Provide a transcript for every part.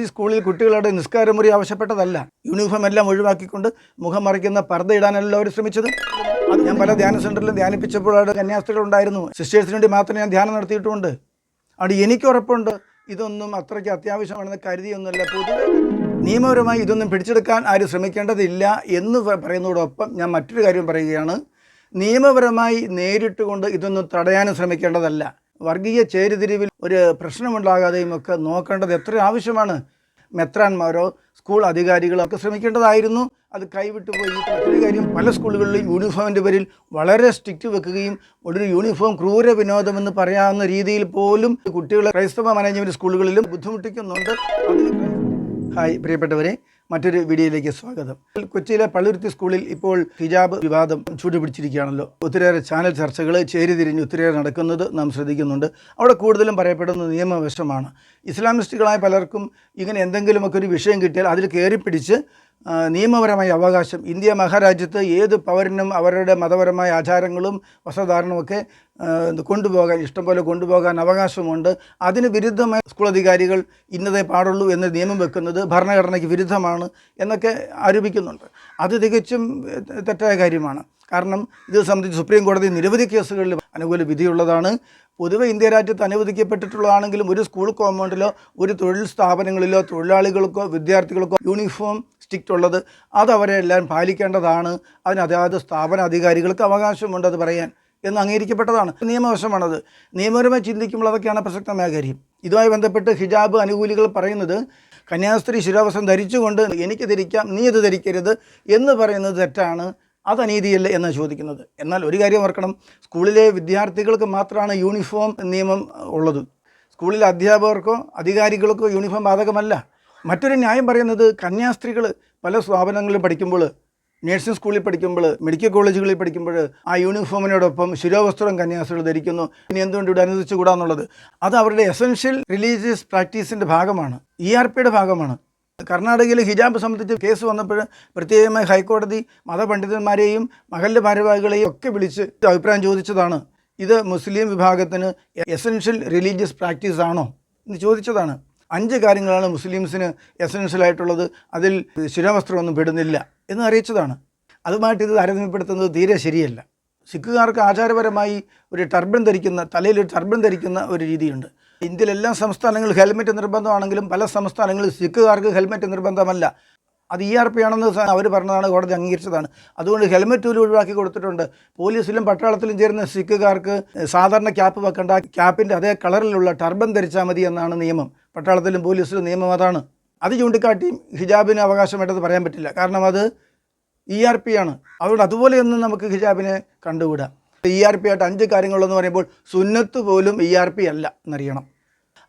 ഈ സ്കൂളിൽ കുട്ടികളുടെ നിസ്കാരമുറി ആവശ്യപ്പെട്ടതല്ല. യൂണിഫോം എല്ലാം ഒഴിവാക്കിക്കൊണ്ട് മുഖം മറയ്ക്കുന്ന പർദ്ദ ഇടാനല്ല അവർ ശ്രമിച്ചത്. അത് ഞാൻ പല ധ്യാന സെൻ്ററിലും ധ്യാനിപ്പിച്ചപ്പോഴാണ് കന്യാസ്ത്രീകൾ ഉണ്ടായിരുന്നു. സിസ്റ്റേഴ്സിന് വേണ്ടി മാത്രമേ ഞാൻ ധ്യാനം നടത്തിയിട്ടുമുണ്ട്. അവിടെ എനിക്ക് ഉറപ്പുണ്ട് ഇതൊന്നും അത്രയ്ക്ക് അത്യാവശ്യമാണെന്ന് കരുതിയൊന്നുമല്ല. പൊതുവെ നിയമപരമായി ഇതൊന്നും പിടിച്ചെടുക്കാൻ ആരും ശ്രമിക്കേണ്ടതില്ല എന്ന് പറയുന്നതോടൊപ്പം ഞാൻ മറ്റൊരു കാര്യം പറയുകയാണ്. നിയമപരമായി നേരിട്ട് കൊണ്ട് ഇതൊന്നും തടയാനും ശ്രമിക്കേണ്ടതല്ല. വർഗീയ ചേരിതിരിവിൽ ഒരു പ്രശ്നമുണ്ടാകാതെയും ഒക്കെ നോക്കേണ്ടത് എത്ര ആവശ്യമാണ്. മെത്രാന്മാരോ സ്കൂൾ അധികാരികളോ ഒക്കെ ശ്രമിക്കേണ്ടതായിരുന്നു. അത് കൈവിട്ടു പോയി. മറ്റൊരു കാര്യം, പല സ്കൂളുകളിലും യൂണിഫോമിൻ്റെ പേരിൽ വളരെ സ്ട്രിക്റ്റ് വെക്കുകയും ഒരു യൂണിഫോം ക്രൂര വിനോദമെന്ന് പറയാവുന്ന രീതിയിൽ പോലും കുട്ടികളെ ക്രൈസ്തവ മാനേജ്മെൻറ്റ് സ്കൂളുകളിലും ബുദ്ധിമുട്ടിക്കുന്നുണ്ട്. ഹായ് പ്രിയപ്പെട്ടവരെ, മറ്റൊരു വീഡിയോയിലേക്ക് സ്വാഗതം. കൊച്ചിയിലെ പള്ളുരുത്തി സ്കൂളിൽ ഇപ്പോൾ ഹിജാബ് വിവാദം ചൂടുപിടിച്ചിരിക്കുകയാണല്ലോ. ഒത്തിരിയേറെ ചാനൽ ചർച്ചകൾ ചേരിതിരിഞ്ഞ് ഒത്തിരിയേറെ നടക്കുന്നത് നാം ശ്രദ്ധിക്കുന്നുണ്ട്. അവിടെ കൂടുതലും പറയപ്പെടുന്നത് നിയമവശമാണ്. ഇസ്ലാമിസ്റ്റുകളായ പലർക്കും ഇങ്ങനെ എന്തെങ്കിലുമൊക്കെ ഒരു വിഷയം കിട്ടിയാൽ അതിൽ കയറിപ്പിടിച്ച് നിയമപരമായ അവകാശം, ഇന്ത്യ മഹാരാജ്യത്ത് ഏത് പൗരനും അവരുടെ മതപരമായ ആചാരങ്ങളും വസ്ത്രധാരണമൊക്കെ കൊണ്ടുപോകാൻ, ഇഷ്ടംപോലെ കൊണ്ടുപോകാൻ അവകാശമുണ്ട്. അതിന് വിരുദ്ധമായ സ്കൂൾ അധികാരികൾ ഇന്നതേ പാടുള്ളൂ എന്ന് നിയമം വെക്കുന്നത് ഭരണഘടനയ്ക്ക് വിരുദ്ധമാണ് എന്നൊക്കെ ആരോപിക്കുന്നുണ്ട്. അത് തികച്ചും തെറ്റായ കാര്യമാണ്. കാരണം ഇത് സംബന്ധിച്ച് സുപ്രീം കോടതി നിരവധി കേസുകളിൽ അനുകൂല വിധിയുള്ളതാണ്. പൊതുവെ ഇന്ത്യ രാജ്യത്ത് അനുവദിക്കപ്പെട്ടിട്ടുള്ളതാണെങ്കിലും ഒരു സ്കൂൾ കോമ്പൗണ്ടിലോ ഒരു തൊഴിൽ സ്ഥാപനങ്ങളിലോ തൊഴിലാളികൾക്കോ വിദ്യാർത്ഥികൾക്കോ യൂണിഫോം സ്ട്രിക്റ്റ് ഉള്ളത് അത് അവരെ എല്ലാം പാലിക്കേണ്ടതാണ്. അതിന് അതാത് സ്ഥാപന അധികാരികൾക്ക് അവകാശമുണ്ട് അത് പറയാൻ എന്ന് അംഗീകരിക്കപ്പെട്ടതാണ്. നിയമവശമാണത്. നിയമപരമായി ചിന്തിക്കുമ്പോൾ അതൊക്കെയാണ് പ്രസക്തമായ കാര്യം. ഇതുമായി ബന്ധപ്പെട്ട് ഹിജാബ് അനുകൂലികൾ പറയുന്നത് കന്യാസ്ത്രീ ശിരോവസ്ത്രം ധരിച്ചുകൊണ്ട് എനിക്ക് ധരിക്കാം, നീ അത് ധരിക്കരുത് എന്ന് പറയുന്നത് തെറ്റാണ്, അത് അനീതിയല്ലേ എന്ന് ചോദിക്കുന്നത്. എന്നാൽ ഒരു കാര്യം ഓർക്കണം, സ്കൂളിലെ വിദ്യാർത്ഥികൾക്ക് മാത്രമാണ് യൂണിഫോം നിയമം ഉള്ളത്. സ്കൂളിലെ അധ്യാപകർക്കോ അധികാരികൾക്കോ യൂണിഫോം ബാധകമല്ല. മറ്റൊരു ന്യായം പറയുന്നത് കന്യാസ്ത്രീകൾ പല സ്ഥാപനങ്ങളിലും പഠിക്കുമ്പോൾ, നഴ്സിംഗ് സ്കൂളിൽ പഠിക്കുമ്പോൾ, മെഡിക്കൽ കോളേജുകളിൽ പഠിക്കുമ്പോൾ ആ യൂണിഫോമിനോടൊപ്പം ശിരോവസ്ത്രം കന്യാസ്ത്രീകൾ ധരിക്കുന്നു. ഇനി എന്തുകൊണ്ട് ഇവിടെ അനുവദിച്ചുകൂടാന്നുള്ളത് അത് അവരുടെ എസൻഷ്യൽ റിലീജിയസ് പ്രാക്ടീസിൻ്റെ ഭാഗമാണ്, ERPയുടെ ഭാഗമാണ്. കർണാടകയിൽ ഹിജാബ് സംബന്ധിച്ച് കേസ് വന്നപ്പോൾ പ്രത്യേകമായി ഹൈക്കോടതി മതപണ്ഡിതന്മാരെയും മഹല്ല് ഭാരവാഹികളെയും ഒക്കെ വിളിച്ച് അഭിപ്രായം ചോദിച്ചതാണ്. ഇത് മുസ്ലിം വിഭാഗത്തിന് എസൻഷ്യൽ റിലീജിയസ് പ്രാക്ടീസ് ആണോ എന്ന് ചോദിച്ചതാണ്. 5 കാര്യങ്ങളാണ് മുസ്ലിംസിന് എസൻഷ്യലായിട്ടുള്ളത്, അതിൽ ശിരോവസ്ത്രമൊന്നും പെടുന്നില്ല എന്ന് അറിയിച്ചതാണ്. അതുമായിട്ട് ഇത് താരതമ്യപ്പെടുത്തുന്നത് തീരെ ശരിയല്ല. സിഖുകാർക്ക് ആചാരപരമായി ഒരു ടർബൻ ധരിക്കുന്ന, തലയിൽ ഒരു ടർബൻ ധരിക്കുന്ന ഒരു രീതിയുണ്ട്. ഇന്ത്യയിലെ എല്ലാ സംസ്ഥാനങ്ങളിലും ഹെൽമെറ്റ് നിർബന്ധമാണെങ്കിലും പല സംസ്ഥാനങ്ങളിൽ സിഖുകാർക്ക് ഹെൽമെറ്റ് നിർബന്ധമല്ല. അത് ERP ആണെന്ന് അവർ പറഞ്ഞതാണ്, കോടതി അംഗീകരിച്ചതാണ്. അതുകൊണ്ട് ഹെൽമെറ്റ് പോലും ഒഴിവാക്കി കൊടുത്തിട്ടുണ്ട്. പോലീസിലും പട്ടാളത്തിലും ചേരുന്ന സിഖുകാർക്ക് സാധാരണ ക്യാപ്പ് വെക്കേണ്ട, ക്യാപ്പിൻ്റെ അതേ കളറിലുള്ള ടർബൻ ധരിച്ചാൽ മതി എന്നാണ് നിയമം. പട്ടാളത്തിലും പോലീസിലും നിയമം അതാണ്. അത് ചൂണ്ടിക്കാട്ടിയും ഹിജാബിന് അവകാശമായിട്ടത് പറയാൻ പറ്റില്ല. കാരണം അത് ERP ആണ്. അതുകൊണ്ട് അതുപോലെയൊന്നും നമുക്ക് ഹിജാബിനെ കണ്ടുകൂടാം. ERP ആയിട്ട് 5 കാര്യങ്ങളെന്ന് പറയുമ്പോൾ സുന്നത്ത് പോലും ERP അല്ല എന്നറിയണം.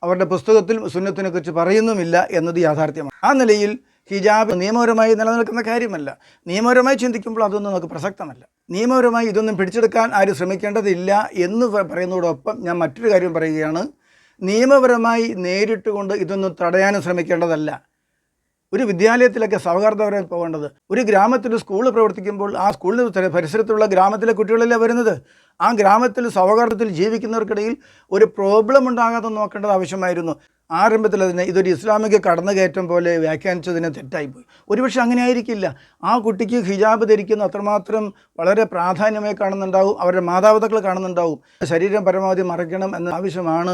അവരുടെ പുസ്തകത്തിൽ സുന്നത്തിനെക്കുറിച്ച് പറയുന്നുമില്ല എന്നത് യാഥാർത്ഥ്യമാണ്. ആ നിലയിൽ ഹിജാബ് നിയമപരമായി നിലനിൽക്കുന്ന കാര്യമല്ല. നിയമപരമായി ചിന്തിക്കുമ്പോൾ അതൊന്നും നമുക്ക് പ്രസക്തമല്ല. നിയമപരമായി ഇതൊന്നും പിടിച്ചെടുക്കാൻ ആരും ശ്രമിക്കേണ്ടതില്ല എന്ന് പറയുന്നതോടൊപ്പം ഞാൻ മറ്റൊരു കാര്യം പറയുകയാണ്. നിയമപരമായി നേരിട്ട് കൊണ്ട് ഇതൊന്നും തടയാനും ശ്രമിക്കേണ്ടതല്ല. ഒരു വിദ്യാലയത്തിലൊക്കെ സൗഹാർദ്ദപരമായി പോകേണ്ടത്. ഒരു ഗ്രാമത്തിൽ സ്കൂൾ പ്രവർത്തിക്കുമ്പോൾ ആ സ്കൂളിന് പരിസരത്തുള്ള ഗ്രാമത്തിലെ കുട്ടികളല്ലേ വരുന്നത്. ആ ഗ്രാമത്തിൽ സൗഹാർദ്ദത്തിൽ ജീവിക്കുന്നവർക്കിടയിൽ ഒരു പ്രോബ്ലം ഉണ്ടാകാതെ നോക്കേണ്ടത് ആവശ്യമായിരുന്നു. ആരംഭത്തിൽ അതിനെ ഇതൊരു ഇസ്ലാമിക കടന്നുകയറ്റം പോലെ വ്യാഖ്യാനിച്ചതിന് തെറ്റായിപ്പോയി. ഒരുപക്ഷെ അങ്ങനെ ആയിരിക്കില്ല. ആ കുട്ടിക്ക് ഹിജാബ് ധരിക്കുന്ന അത്രമാത്രം വളരെ പ്രാധാന്യമായി കാണുന്നുണ്ടാവും, അവരുടെ മാതാപിതാക്കൾ കാണുന്നുണ്ടാവും. ശരീരം പരമാവധി മറയ്ക്കണം എന്ന ആവശ്യമാണ്.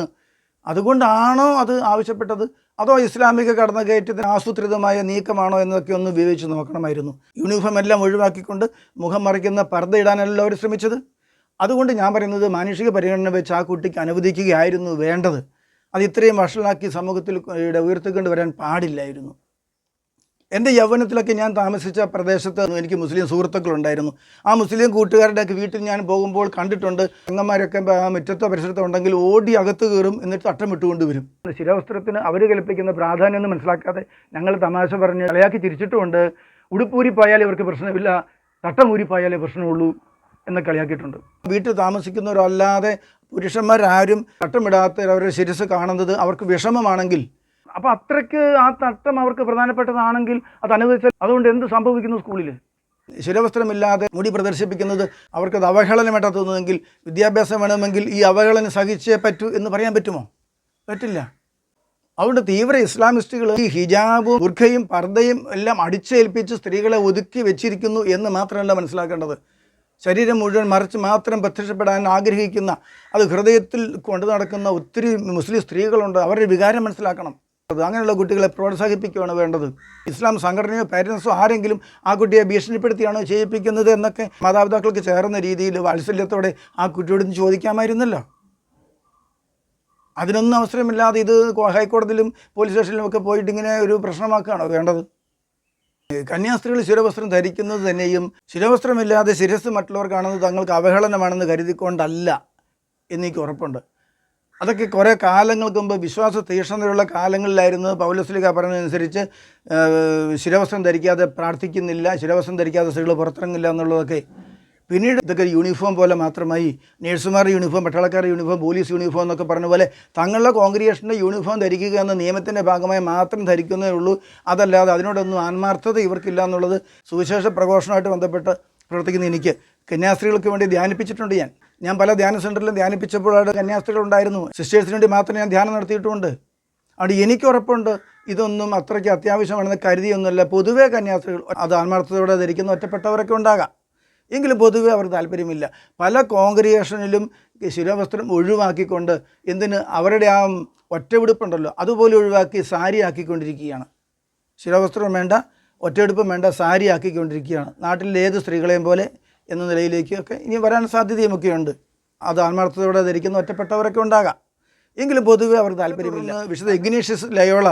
അതുകൊണ്ടാണോ അത് ആവശ്യപ്പെട്ടത്, അതോ ഇസ്ലാമിക കടന്നുകയറ്റത്തിന് ആസൂത്രിതമായ നീക്കമാണോ എന്നൊക്കെ ഒന്ന് വിവേചിച്ച് നോക്കണമായിരുന്നു. യൂണിഫോം എല്ലാം ഒഴിവാക്കിക്കൊണ്ട് മുഖം മറയ്ക്കുന്ന പർദ്ദ ഇടാനല്ല അവർ ശ്രമിച്ചത്. അതുകൊണ്ട് ഞാൻ പറയുന്നത് മാനുഷിക പരിഗണന വെച്ച് ആ കുട്ടിക്ക് അനുവദിക്കുകയായിരുന്നു വേണ്ടത്. അത് ഇത്രയും വഷളാക്കി സമൂഹത്തിൽ ഉയർത്തിക്കൊണ്ട് വരാൻ പാടില്ലായിരുന്നു. എൻ്റെ യൗവനത്തിലൊക്കെ ഞാൻ താമസിച്ച പ്രദേശത്ത് എനിക്ക് മുസ്ലിം സുഹൃത്തുക്കളുണ്ടായിരുന്നു. ആ മുസ്ലിം കൂട്ടുകാരുടെയൊക്കെ വീട്ടിൽ ഞാൻ പോകുമ്പോൾ കണ്ടിട്ടുണ്ട്. അംഗന്മാരൊക്കെ മുറ്റത്തോ പരിസരത്തോ ഉണ്ടെങ്കിൽ ഓടി അകത്ത് കയറും, എന്നിട്ട് തട്ടം വിട്ടുകൊണ്ട് വരും. ശിരോവസ്ത്രത്തിന് അവർ കൽപ്പിക്കുന്ന പ്രാധാന്യം ഒന്നും മനസ്സിലാക്കാതെ ഞങ്ങൾ തമാശ പറഞ്ഞ് കളിയാക്കി തിരിച്ചിട്ടുമുണ്ട്. ഉടുപ്പൂരിപ്പോയാൽ ഇവർക്ക് പ്രശ്നമില്ല, തട്ടം ഊരിപ്പോയാലേ പ്രശ്നമുള്ളൂ എന്ന് കളിയാക്കിയിട്ടുണ്ട്. വീട്ടിൽ താമസിക്കുന്നവരല്ലാതെ പുരുഷന്മാരാരും തട്ടമിടാത്ത അവരുടെ ശിരസ് കാണുന്നത് അവർക്ക് വിഷമമാണെങ്കിൽ, അപ്പോൾ അത്രയ്ക്ക് ആ തട്ടം അവർക്ക് പ്രധാനപ്പെട്ടതാണെങ്കിൽ അത് അനുവദിച്ചാൽ അതുകൊണ്ട് എന്ത് സംഭവിക്കുന്നു? സ്കൂളിൽ ശിരോവസ്ത്രമില്ലാതെ മുടി പ്രദർശിപ്പിക്കുന്നത് അവർക്കത് അവഹേളനമായിട്ടാണ് തോന്നുന്നതെങ്കിൽ, വിദ്യാഭ്യാസം വേണമെങ്കിൽ ഈ അവഹേളനം സഹിച്ചേ പറ്റൂ എന്ന് പറയാൻ പറ്റുമോ? പറ്റില്ല. അതുകൊണ്ട് തീവ്ര ഇസ്ലാമിസ്റ്റുകൾ ഈ ഹിജാബും ബുർഖയും പർദ്ദയും എല്ലാം അടിച്ചേൽപ്പിച്ച് സ്ത്രീകളെ ഒതുക്കി വെച്ചിരിക്കുന്നു എന്ന് മാത്രമല്ല മനസ്സിലാക്കേണ്ടത്. ശരീരം മുഴുവൻ മറിച്ച് മാത്രം പ്രത്യക്ഷപ്പെടാൻ ആഗ്രഹിക്കുന്ന, അത് ഹൃദയത്തിൽ കൊണ്ടു നടക്കുന്ന ഒത്തിരി മുസ്ലിം സ്ത്രീകളുണ്ട്. അവരുടെ വികാരം മനസ്സിലാക്കണം. അങ്ങനെയുള്ള കുട്ടികളെ പ്രോത്സാഹിപ്പിക്കുകയാണ് വേണ്ടത്. ഇസ്ലാം സംഘടനയോ പാരൻസോ ആരെങ്കിലും ആ കുട്ടിയെ ഭീഷണിപ്പെടുത്തിയാണോ ചെയ്യിപ്പിക്കുന്നത് എന്നൊക്കെ മാതാപിതാക്കൾക്ക് ചേർന്ന രീതിയിൽ വാത്സല്യത്തോടെ ആ കുട്ടിയോട് ചോദിക്കാമായിരുന്നല്ലോ. അതിനൊന്നും അവസരമില്ലാതെ ഇത് ഹൈക്കോടതിയിലും പോലീസ് സ്റ്റേഷനിലും ഒക്കെ പോയിട്ട് ഇങ്ങനെ ഒരു പ്രശ്നമാക്കുകയാണോ വേണ്ടത്? കന്യാസ്ത്രീകൾ ശിരവസ്ത്രം ധരിക്കുന്നത് തന്നെയും ശിരവസ്ത്രമില്ലാതെ ശിരസ് മറ്റുള്ളവർ കാണുന്നത് തങ്ങൾക്ക് അവഹേളനമാണെന്ന് കരുതിക്കൊണ്ടല്ല എന്നെനിക്ക് ഉറപ്പുണ്ട്. അതൊക്കെ കുറേ കാലങ്ങൾക്ക് മുമ്പ് വിശ്വാസ തീക്ഷ്ണതയുള്ള കാലങ്ങളിലായിരുന്നു പൗലോസ്ലീഹ പറഞ്ഞതനുസരിച്ച് ശിരവസ്ത്രം ധരിക്കാതെ പ്രാർത്ഥിക്കുന്നില്ല, ശിരവസ്ത്രം ധരിക്കാതെ സ്ത്രീകൾ പുറത്തിറങ്ങില്ല എന്നുള്ളതൊക്കെ. പിന്നീട് ഇതൊക്കെ യൂണിഫോം പോലെ മാത്രമായി. നേഴ്സുമാരുടെ യൂണിഫോം, പട്ടാളക്കാരുടെ യൂണിഫോം, പോലീസ് യൂണിഫോം എന്നൊക്കെ പറഞ്ഞ പോലെ തങ്ങളുടെ കോൺഗ്രിഗേഷൻ്റെ യൂണിഫോം ധരിക്കുക എന്ന നിയമത്തിൻ്റെ ഭാഗമായി മാത്രം ധരിക്കുന്നേ ഉള്ളൂ. അതല്ലാതെ അതിനോടൊന്നും ആത്മാർത്ഥത ഇവർക്കില്ല എന്നുള്ളത് സുവിശേഷ പ്രഘോഷണമായിട്ട് ബന്ധപ്പെട്ട് പ്രവർത്തിക്കുന്ന എനിക്ക് കന്യാസ്ത്രീകൾക്ക് വേണ്ടി ധ്യാനിപ്പിച്ചിട്ടുണ്ട്. ഞാൻ പല ധ്യാന സെൻ്ററിലും ധ്യാനിപ്പിച്ചപ്പോൾ അവിടെ കന്യാസ്ത്രീകളുണ്ടായിരുന്നു. സിസ്റ്റേഴ്സിന് വേണ്ടി മാത്രം ഞാൻ ധ്യാനം നടത്തിയിട്ടുമുണ്ട്. അവിടെ എനിക്ക് ഉറപ്പുണ്ട് ഇതൊന്നും അത്രയ്ക്ക് അത്യാവശ്യമാണെന്ന് കരുതിയൊന്നുമല്ല. പൊതുവേ കന്യാസ്ത്രീകൾ അത് ആത്മാർത്ഥതയോടെ ധരിക്കുന്ന ഒറ്റപ്പെട്ടവരൊക്കെ ഉണ്ടാകാം, എങ്കിലും പൊതുവേ അവർ താല്പര്യമില്ല. പല കോൺഗ്രിഗേഷനിലും ശിരോവസ്ത്രം ഒഴിവാക്കിക്കൊണ്ട് എന്തിന് അവരുടെ ആ ഒറ്റവിടുപ്പുണ്ടല്ലോ അതുപോലെ ഒഴിവാക്കി സാരി ആക്കിക്കൊണ്ടിരിക്കുകയാണ്. ശിരോവസ്ത്രം വേണ്ട, ഒറ്റയെടുപ്പും വേണ്ട, സാരി ആക്കിക്കൊണ്ടിരിക്കുകയാണ്. നാട്ടിലെ ഏത് സ്ത്രീകളെയും പോലെ എന്ന നിലയിലേക്കൊക്കെ ഇനി വരാൻ സാധ്യതയുമൊക്കെയുണ്ട്. അത് ആത്മാർത്ഥതയോടെ ധരിക്കുന്ന ഒറ്റപ്പെട്ടവരൊക്കെ ഉണ്ടാകാം, എങ്കിലും പൊതുവെ അവർ താല്പര്യമില്ല. വിശുദ്ധ ഇഗ്നേഷ്യസ് ലയോള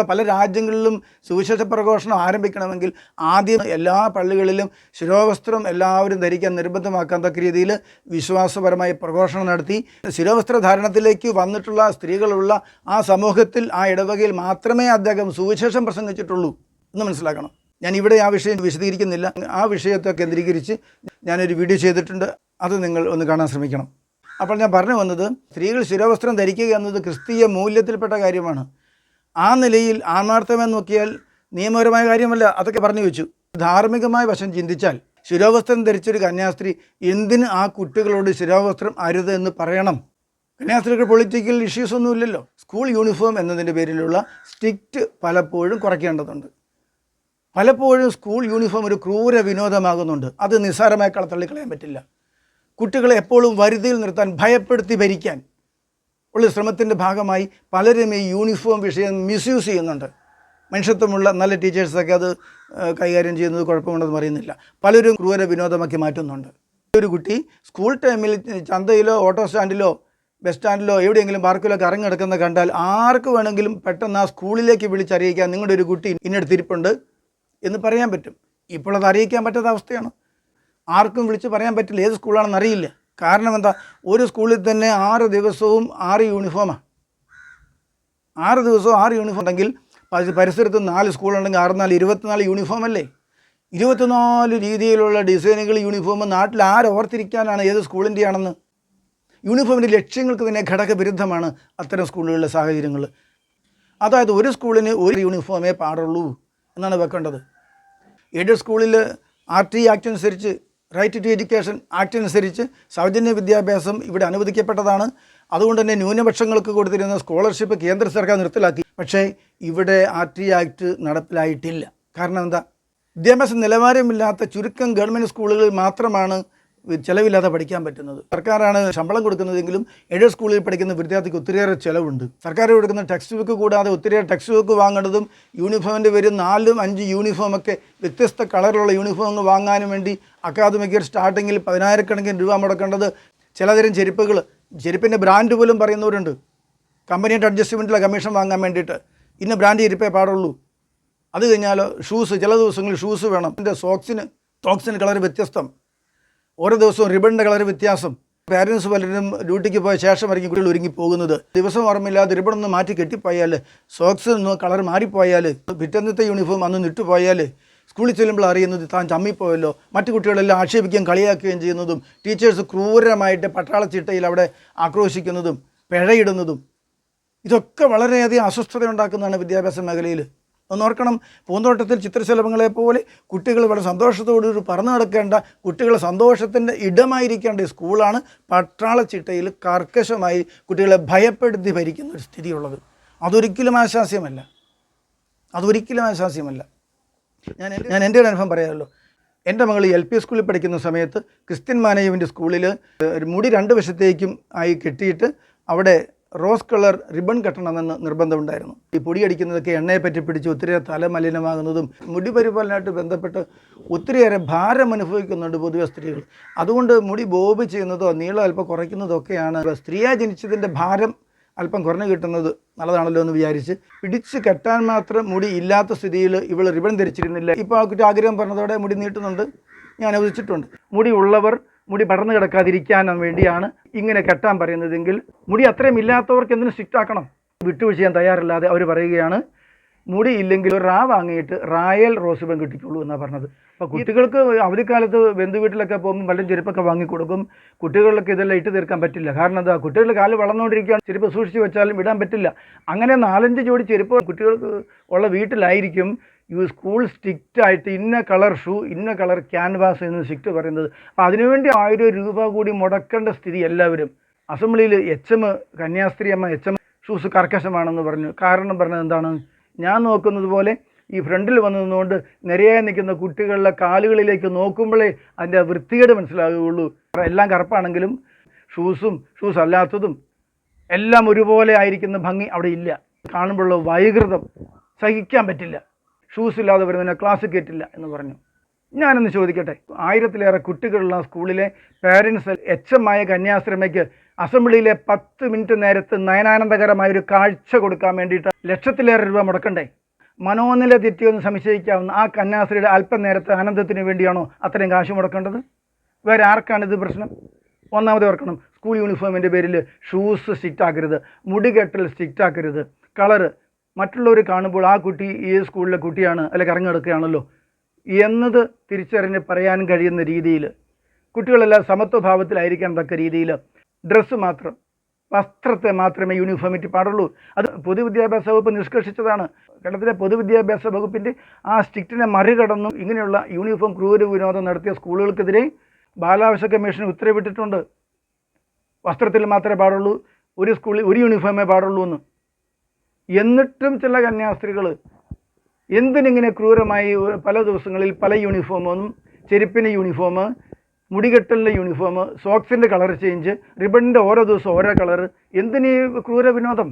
പല രാജ്യങ്ങളിലും സുവിശേഷ പ്രഘോഷണം ആരംഭിക്കണമെങ്കിൽ ആദ്യം എല്ലാ പള്ളികളിലും ശിരോവസ്ത്രം എല്ലാവരും ധരിക്കാൻ നിർബന്ധമാക്കാൻ തക്ക രീതിയിൽ വിശ്വാസപരമായി പ്രഘോഷണം നടത്തി ശിരോവസ്ത്രധാരണത്തിലേക്ക് വന്നിട്ടുള്ള സ്ത്രീകളുള്ള ആ സമൂഹത്തിൽ, ആ ഇടവകയിൽ മാത്രമേ അദ്ദേഹം സുവിശേഷം പ്രസംഗിച്ചിട്ടുള്ളൂ എന്ന് മനസ്സിലാക്കണം. ഞാൻ ഇവിടെ ആ വിഷയം വിശദീകരിക്കുന്നില്ല. ആ വിഷയത്തെ കേന്ദ്രീകരിച്ച് ഞാനൊരു വീഡിയോ ചെയ്തിട്ടുണ്ട്, അത് നിങ്ങൾ ഒന്ന് കാണാൻ ശ്രമിക്കണം. അപ്പോൾ ഞാൻ പറഞ്ഞു വന്നത്, സ്ത്രീകൾ ശിരോവസ്ത്രം ധരിക്കുക എന്നത് ക്രിസ്തീയ മൂല്യത്തിൽപ്പെട്ട കാര്യമാണ്. ആ നിലയിൽ ആത്മാർത്ഥമെന്ന് നോക്കിയാൽ നിയമപരമായ കാര്യമല്ല, അതൊക്കെ പറഞ്ഞു വെച്ചു. ധാർമ്മികമായ വശം ചിന്തിച്ചാൽ ശിരോവസ്ത്രം ധരിച്ചൊരു കന്യാസ്ത്രീ എന്തിന് ആ കുട്ടികളോട് ശിരോവസ്ത്രം അരുത് എന്ന് പറയണം? കന്യാസ്ത്രീക്ക് പൊളിറ്റിക്കൽ ഇഷ്യൂസ് ഒന്നുമില്ലല്ലോ. സ്കൂൾ യൂണിഫോം എന്നതിൻ്റെ പേരിലുള്ള സ്ട്രിക്റ്റ് പലപ്പോഴും കുറയ്ക്കേണ്ടതുണ്ട്. പലപ്പോഴും സ്കൂൾ യൂണിഫോം ഒരു ക്രൂര വിനോദമാകുന്നുണ്ട്. അത് നിസ്സാരമായി തള്ളിക്കളയാൻ പറ്റില്ല. കുട്ടികളെ എപ്പോഴും വരുതിയിൽ നിർത്താൻ, ഭയപ്പെടുത്തി ഭരിക്കാൻ ഉള്ള ശ്രമത്തിൻ്റെ ഭാഗമായി പലരും ഈ യൂണിഫോം വിഷയം മിസ്യൂസ് ചെയ്യുന്നുണ്ട്. മനുഷ്യത്വമുള്ള നല്ല ടീച്ചേഴ്സൊക്കെ അത് കൈകാര്യം ചെയ്യുന്നത് കുഴപ്പമുണ്ടെന്ന് പറയുന്നില്ല. പലരും ക്രൂര വിനോദമാക്കി മാറ്റുന്നുണ്ട്. ഒരു കുട്ടി സ്കൂൾ ടൈമിൽ ചന്തയിലോ ഓട്ടോ സ്റ്റാൻഡിലോ ബസ് സ്റ്റാൻഡിലോ എവിടെയെങ്കിലും പാർക്കിലോ കറങ്ങി നടക്കുന്ന കണ്ടാൽ ആർക്ക് വേണമെങ്കിലും പെട്ടെന്ന് ആ സ്കൂളിലേക്ക് വിളിച്ചറിയിക്കാൻ നിങ്ങളുടെ ഒരു കുട്ടി ഇന്നടുത്തിരിപ്പുണ്ട് എന്ന് പറയാൻ പറ്റും. ഇപ്പോൾ അത് അറിയിക്കാൻ പറ്റാത്ത അവസ്ഥയാണ്. ആർക്കും വിളിച്ച് പറയാൻ പറ്റില്ല ഏത് സ്കൂളാണെന്ന് അറിയില്ല. കാരണം എന്താ? ഒരു സ്കൂളിൽ തന്നെ 6 ദിവസവും 6 യൂണിഫോമാണ്. 6 ദിവസവും 6 യൂണിഫോം ഉണ്ടെങ്കിൽ പരിസരത്ത് 4 സ്കൂളുണ്ടെങ്കിൽ 6 4 24 യൂണിഫോം അല്ലേ? 24 രീതിയിലുള്ള ഡിസൈനുകൾ യൂണിഫോം നാട്ടിൽ ആരോർത്തിരിക്കാനാണ് ഏത് സ്കൂളിൻ്റെ ആണെന്ന്? യൂണിഫോമിൻ്റെ ലക്ഷ്യങ്ങൾക്ക് തന്നെ ഘടകവിരുദ്ധമാണ് അത്തരം സ്കൂളുകളിലെ സാഹചര്യങ്ങൾ. അതായത് ഒരു സ്കൂളിന് ഒരു യൂണിഫോമേ പാടുള്ളൂ എന്നാണ് വെക്കേണ്ടത്. എയ്ഡഡ് സ്കൂളിൽ RT ആക്ട് അനുസരിച്ച്, റൈറ്റ് ടു എഡ്യൂക്കേഷൻ ആക്ട് അനുസരിച്ച് സൗജന്യ വിദ്യാഭ്യാസം ഇവിടെ അനുവദിക്കപ്പെട്ടതാണ്. അതുകൊണ്ട് തന്നെ ന്യൂനപക്ഷങ്ങൾക്ക് കൊടുത്തിരുന്ന സ്കോളർഷിപ്പ് കേന്ദ്ര സർക്കാർ നിർത്തലാക്കി. പക്ഷേ ഇവിടെ RT ആക്ട് നടപ്പിലായിട്ടില്ല. കാരണം എന്താ? വിദ്യാഭ്യാസ നിലവാരമില്ലാത്ത ചുരുക്കം ഗവൺമെൻറ് സ്കൂളുകളിൽ മാത്രമാണ് ചിലവില്ലാതെ പഠിക്കാൻ പറ്റുന്നത്. സർക്കാരാണ് ശമ്പളം കൊടുക്കുന്നതെങ്കിലും എയ്ഡഡ് സ്കൂളിൽ പഠിക്കുന്ന വിദ്യാർത്ഥിക്ക് ഒത്തിരിയേറെ ചിലവുണ്ട്. സർക്കാർ കൊടുക്കുന്ന ടെക്സ്റ്റ് ബുക്ക് കൂടാതെ ഒത്തിരിയേറെ ടെക്സ്റ്റ് ബുക്ക് വാങ്ങേണ്ടതും യൂണിഫോമിൻ്റെ പേര് 4-5 യൂണിഫോമൊക്കെ വ്യത്യസ്ത കളറിലുള്ള യൂണിഫോം വാങ്ങാനും വേണ്ടി അക്കാദമിക് ഇയർ സ്റ്റാർട്ടിങ്ങിൽ 10,000-കണക്കിന് രൂപ മുടക്കേണ്ടത്. ചിലതരം ചെരുപ്പിൻ്റെ ബ്രാൻഡ് പോലും പറയുന്നവരുണ്ട്. കമ്പനിയുടെ അഡ്ജസ്റ്റ്മെൻറ്റിലെ കമ്മീഷൻ വാങ്ങാൻ വേണ്ടിയിട്ട് ഇന്ന ബ്രാൻഡ് ചെരുപ്പേ പാടുള്ളൂ. അത് കഴിഞ്ഞാലോ ഷൂസ്, ചില ദിവസങ്ങളിൽ ഷൂസ് വേണം. എൻ്റെ സോക്സിന് കളർ വ്യത്യസ്തം, ഓരോ ദിവസവും റിബണിൻ്റെ കളർ വ്യത്യാസം. പാരൻസ് പലരും ഡ്യൂട്ടിക്ക് പോയ ശേഷമായിരിക്കും കുട്ടികൾ ഒരുങ്ങി പോകുന്നത്. ദിവസം ഓർമ്മയില്ലാതെ റിബണൊന്ന് മാറ്റി കെട്ടിപ്പോയാൽ, സോക്സ് ഒന്ന് കളർ മാറിപ്പോയാൽ, പിറ്റന്നത്തെ യൂണിഫോം അന്ന് നിട്ടുപോയാൽ സ്കൂളിൽ ചെല്ലുമ്പോൾ അറിയുന്നത് താൻ ചമ്മിപ്പോയല്ലോ. മറ്റു കുട്ടികളെല്ലാം ആക്ഷേപിക്കുകയും കളിയാക്കുകയും ചെയ്യുന്നതും, ടീച്ചേഴ്സ് ക്രൂരമായിട്ട് പട്ടാളച്ചിട്ടയിൽ അവിടെ ആക്രോശിക്കുന്നതും പിഴയിടുന്നതും, ഇതൊക്കെ വളരെയധികം അസ്വസ്ഥത ഉണ്ടാക്കുന്നതാണ് വിദ്യാഭ്യാസ മേഖലയിൽ. ഒന്നോർക്കണം, പൂന്തോട്ടത്തിൽ ചിത്രശലഭങ്ങളെ പോലെ കുട്ടികൾ വളരെ സന്തോഷത്തോടുകൂടി പറന്നു നടക്കേണ്ട, കുട്ടികളെ സന്തോഷത്തിൻ്റെ ഇടമായിരിക്കേണ്ട സ്കൂളാണ് പട്ടാളച്ചിട്ടയിൽ കർക്കശമായി കുട്ടികളെ ഭയപ്പെടുത്തി ഭരിക്കുന്ന ഒരു സ്ഥിതിയുള്ളത്. അതൊരിക്കലും ആശാസ്യമല്ല, അതൊരിക്കലും ആശാസ്യമല്ല. ഞാൻ എൻ്റെ ഒരു അനുഭവം പറയാമല്ലോ. എൻ്റെ മകൾ LP സ്കൂളിൽ പഠിക്കുന്ന സമയത്ത് ക്രിസ്ത്യൻ മാനേജ്മെൻറ്റ് സ്കൂളിൽ മുടി 2 വശത്തേക്കും ആയി കെട്ടിയിട്ട് അവിടെ റോസ് കളർ റിബൺ കെട്ടണമെന്ന് നിർബന്ധമുണ്ടായിരുന്നു. ഈ പൊടിയടിക്കുന്നതൊക്കെ എണ്ണയെ പറ്റി പിടിച്ച് ഒത്തിരിയേറെ തല മലിനമാകുന്നതും മുടി പരിപാലനമായിട്ട് ബന്ധപ്പെട്ട് ഒത്തിരിയേറെ ഭാരം അനുഭവിക്കുന്നുണ്ട് പൊതുവെ സ്ത്രീകൾ. അതുകൊണ്ട് മുടി ബോബ് ചെയ്യുന്നതോ നീളം അല്പം കുറയ്ക്കുന്നതോ ഒക്കെയാണ്. സ്ത്രീയായി ജനിച്ചതിൻ്റെ ഭാരം അല്പം കുറഞ്ഞു കിട്ടുന്നത് നല്ലതാണല്ലോ എന്ന് വിചാരിച്ച് പിടിച്ച് കെട്ടാൻ മാത്രം മുടി ഇല്ലാത്ത സ്ഥിതിയിൽ ഇവൾ റിബൺ ധരിച്ചിരുന്നില്ല. ഇപ്പോൾ ആ കുട്ടി ആഗ്രഹം പറഞ്ഞതോടെ മുടി നീട്ടുന്നുണ്ട്. ഞാൻ അനുവദിച്ചിട്ടുണ്ട്. മുടി ഉള്ളവർ മുടി പടർന്നു കിടക്കാതിരിക്കാൻ വേണ്ടിയാണ് ഇങ്ങനെ കെട്ടാൻ പറയുന്നതെങ്കിൽ മുടി അത്രയും ഇല്ലാത്തവർക്ക് എന്തിനും സ്ട്രിക്റ്റ് ആക്കണം. വിട്ടുവീഴ്ച ചെയ്യാൻ തയ്യാറില്ലാതെ അവർ പറയുകയാണ് മുടി ഇല്ലെങ്കിൽ ഒരു റാ വാങ്ങിയിട്ട് റായൽ റോസ് റിബൺ കിട്ടിക്കുള്ളൂ എന്നാണ് പറഞ്ഞത്. അപ്പോൾ കുട്ടികൾക്ക് അവധിക്കാലത്ത് ബന്ധു വീട്ടിലൊക്കെ പോകുമ്പോൾ വല്ലതും ചെരുപ്പൊക്കെ വാങ്ങിക്കൊടുക്കും. കുട്ടികളിലൊക്കെ ഇതെല്ലാം ഇട്ട് തീർക്കാൻ പറ്റില്ല. കാരണം എന്താ, കുട്ടികളുടെ കാല് വളർന്നുകൊണ്ടിരിക്കുകയാണ്. ചെരുപ്പ് സൂക്ഷിച്ച് വെച്ചാലും ഇടാൻ പറ്റില്ല. അങ്ങനെ 4-5 ജോഡി ചെരുപ്പ് കുട്ടികൾക്ക് ഉള്ള വീട്ടിലായിരിക്കും സ്കൂൾ സ്ട്രിക്റ്റ് ആയിട്ട് ഇന്ന കളർ ഷൂ, ഇന്ന കളർ ക്യാൻവാസ് എന്ന് സ്ട്രിക്റ്റ് പറയുന്നത്. അപ്പോൾ അതിനുവേണ്ടി 1000 രൂപ കൂടി മുടക്കേണ്ട സ്ഥിതി എല്ലാവരും. അസംബ്ലിയിൽ HM കന്യാസ്ത്രീ അമ്മ HM ഷൂസ് കർക്കശമാണെന്ന് പറഞ്ഞു. കാരണം പറഞ്ഞത് എന്താണ്, ഞാൻ നോക്കുന്നത് പോലെ ഈ ഫ്രണ്ടിൽ വന്നു നിന്നുകൊണ്ട് നിരയായി നിൽക്കുന്ന കുട്ടികളുടെ കാലുകളിലേക്ക് നോക്കുമ്പോഴേ അതിൻ്റെ വൃത്തികേട് മനസ്സിലാകുകയുള്ളൂ. എല്ലാം കറുപ്പാണെങ്കിലും ഷൂസ് അല്ലാത്തതും എല്ലാം ഒരുപോലെ ആയിരിക്കുന്ന ഭംഗി അവിടെ ഇല്ല. കാണുമ്പോഴുള്ള വൈകൃതം സഹിക്കാൻ പറ്റില്ല. ഷൂസ് ഇല്ലാതെ വരുന്നതിനെ ക്ലാസ് കയറ്റില്ല എന്ന് പറഞ്ഞു. ഞാനൊന്ന് ചോദിക്കട്ടെ, 1000-ലേറെ കുട്ടികളുള്ള സ്കൂളിലെ പേരൻസ് HM ആയ കന്യാസ്ത്രീമയ്ക്ക് അസംബ്ലിയിലെ 10 മിനിറ്റ് നേരത്ത് നയനാനന്ദകരമായൊരു കാഴ്ച കൊടുക്കാൻ വേണ്ടിയിട്ട് ലക്ഷത്തിലേറെ രൂപ മുടക്കണ്ടേ? മനോനില തെറ്റിയൊന്ന് സംശയിക്കാവുന്ന ആ കന്യാസ്ത്രീയുടെ അല്പം നേരത്തെ ആനന്ദത്തിന് വേണ്ടിയാണോ അത്രയും കാശ് മുടക്കേണ്ടത്? വേറെ ആർക്കാണിത് പ്രശ്നം? ഒന്നാമത് ഓർക്കണം, സ്കൂൾ യൂണിഫോമിൻ്റെ പേരിൽ ഷൂസ് സ്ട്രിക്റ്റ് ആക്കരുത്, മുടികെട്ടൽ സ്ട്രിക്റ്റ് ആക്കരുത്, കളറ് മറ്റുള്ളവർ കാണുമ്പോൾ ആ കുട്ടി ഈ സ്കൂളിലെ കുട്ടിയാണ് അല്ലെങ്കിൽ ഇറങ്ങിയെടുക്കുകയാണല്ലോ എന്നത് തിരിച്ചറിഞ്ഞ് പറയാൻ കഴിയുന്ന രീതിയിൽ കുട്ടികളെല്ലാം സമത്വഭാവത്തിലായിരിക്കാൻ തക്ക രീതിയിൽ ഡ്രസ്സ് മാത്രം, വസ്ത്രത്തെ മാത്രമേ യൂണിഫോമിറ്റി പാടുള്ളൂ. അത് പൊതുവിദ്യാഭ്യാസ വകുപ്പ് നിഷ്കർഷിച്ചതാണ്. കേരളത്തിലെ പൊതുവിദ്യാഭ്യാസ വകുപ്പിൻ്റെ ആ സ്ട്രിക്റ്റിനെ മറികടന്നും ഇങ്ങനെയുള്ള യൂണിഫോം ക്രൂര വിനോദം നടത്തിയ സ്കൂളുകൾക്കെതിരെ ബാലാവകാശ കമ്മീഷൻ ഉത്തരവിട്ടിട്ടുണ്ട്. വസ്ത്രത്തിൽ മാത്രമേ പാടുള്ളൂ, ഒരു സ്കൂളിൽ ഒരു യൂണിഫോമേ പാടുള്ളൂ എന്ന്. എന്നിട്ടും ചില കന്യാസ്ത്രീകൾ എന്തിനിങ്ങനെ ക്രൂരമായി പല ദിവസങ്ങളിൽ പല യൂണിഫോമൊന്നും, ചെരുപ്പിന് യൂണിഫോം, മുടികെട്ടലിൻ്റെ യൂണിഫോം, സോക്സിൻ്റെ കളർ ചേഞ്ച്, റിബണിൻ്റെ ഓരോ ദിവസം ഓരോ കളർ, എന്തിനീ ക്രൂര വിനോദം?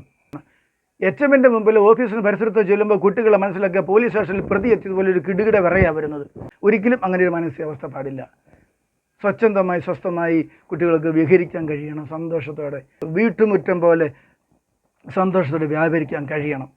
HMൻ്റെ മുമ്പിൽ ഓഫീസിന് പരിസരത്ത് ചെല്ലുമ്പോൾ കുട്ടികളെ മനസ്സിലാക്കുക പോലീസ് സ്റ്റേഷനിൽ പ്രതി എത്തിയതുപോലെ ഒരു കിടുകിട വിറയാണ് വരുന്നത്. ഒരിക്കലും അങ്ങനെ ഒരു മാനസികാവസ്ഥ പാടില്ല. സ്വച്ഛന്തമായി സ്വസ്ഥമായി കുട്ടികൾക്ക് വിഹരിക്കാൻ കഴിയണം. സന്തോഷത്തോടെ വീട്ടുമുറ്റം പോലെ സന്തോഷത്തോടെ വ്യാപരിക്കാൻ കഴിയണം.